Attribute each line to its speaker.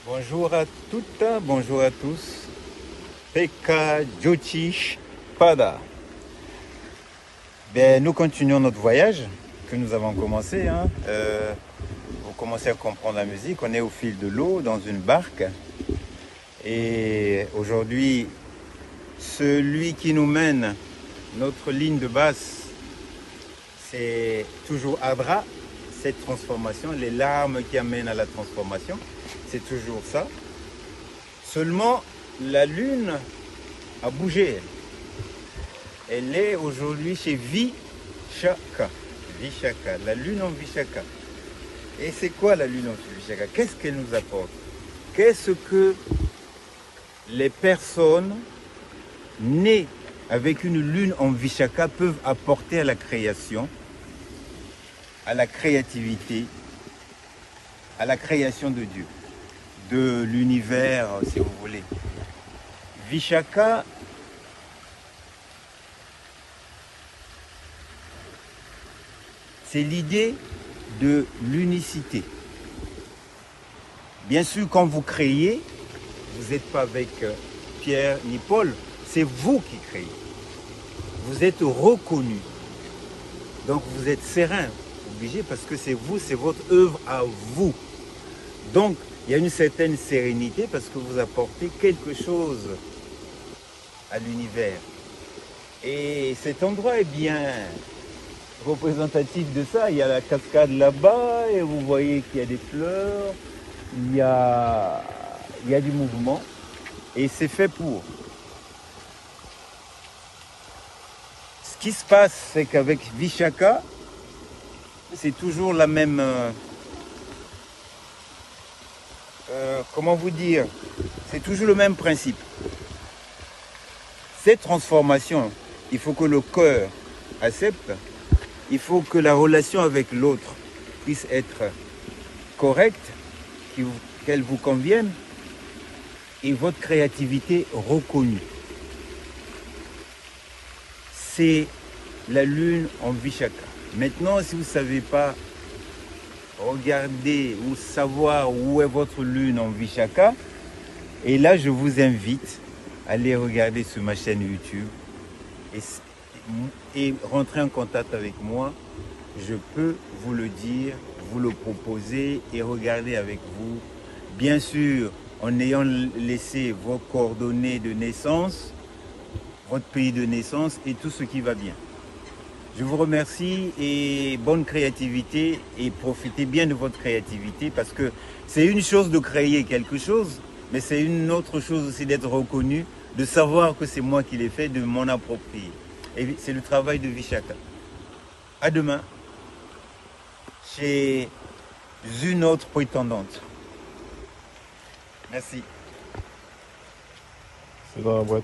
Speaker 1: Bonjour à toutes, bonjour à tous. Pekka Jyotish Pada. Nous continuons notre voyage que nous avons commencé. Vous commencez à comprendre la musique. On est au fil de l'eau dans une barque. Et aujourd'hui, celui qui nous mène, notre ligne de base, c'est toujours Adra, cette transformation, les larmes qui amènent à la transformation. C'est toujours ça. Seulement, la lune a bougé. Elle est aujourd'hui chez Vishaka. Vishaka, la lune en Vishaka. Et c'est quoi la lune en Vishaka? Qu'est-ce qu'elle nous apporte? Qu'est-ce que les personnes nées avec une lune en Vishaka peuvent apporter à la création, à la créativité, à la création de Dieu, de l'univers, si vous voulez. Vishaka, c'est l'idée de l'unicité. Bien sûr, quand vous créez, vous n'êtes pas avec Pierre ni Paul, c'est vous qui créez. Vous êtes reconnu. Donc vous êtes serein, obligé, parce que c'est vous, c'est votre œuvre à vous. Donc il y a une certaine sérénité parce que vous apportez quelque chose à l'univers. Et cet endroit est bien représentatif de ça. Il y a la cascade là-bas et vous voyez qu'il y a des fleurs, il y a du mouvement et c'est fait pour. Ce qui se passe, c'est qu'avec Vishaka, c'est toujours la même... comment vous dire? C'est toujours le même principe. Cette transformation, il faut que le cœur accepte, il faut que la relation avec l'autre puisse être correcte, qu'elle vous convienne, et votre créativité reconnue. C'est la lune en Vishaka. Maintenant, si vous ne savez pas regarder ou savoir où est votre lune en Vishaka, et là, je vous invite à aller regarder sur ma chaîne YouTube et rentrer en contact avec moi. Je peux vous le dire, vous le proposer et regarder avec vous. Bien sûr, en ayant laissé vos coordonnées de naissance, votre pays de naissance et tout ce qui va bien. Je vous remercie et bonne créativité et profitez bien de votre créativité parce que c'est une chose de créer quelque chose, mais c'est une autre chose aussi d'être reconnu, de savoir que c'est moi qui l'ai fait, de m'en approprier. Et c'est le travail de Vishaka. À demain, chez une autre prétendante. Merci.
Speaker 2: C'est dans la boîte.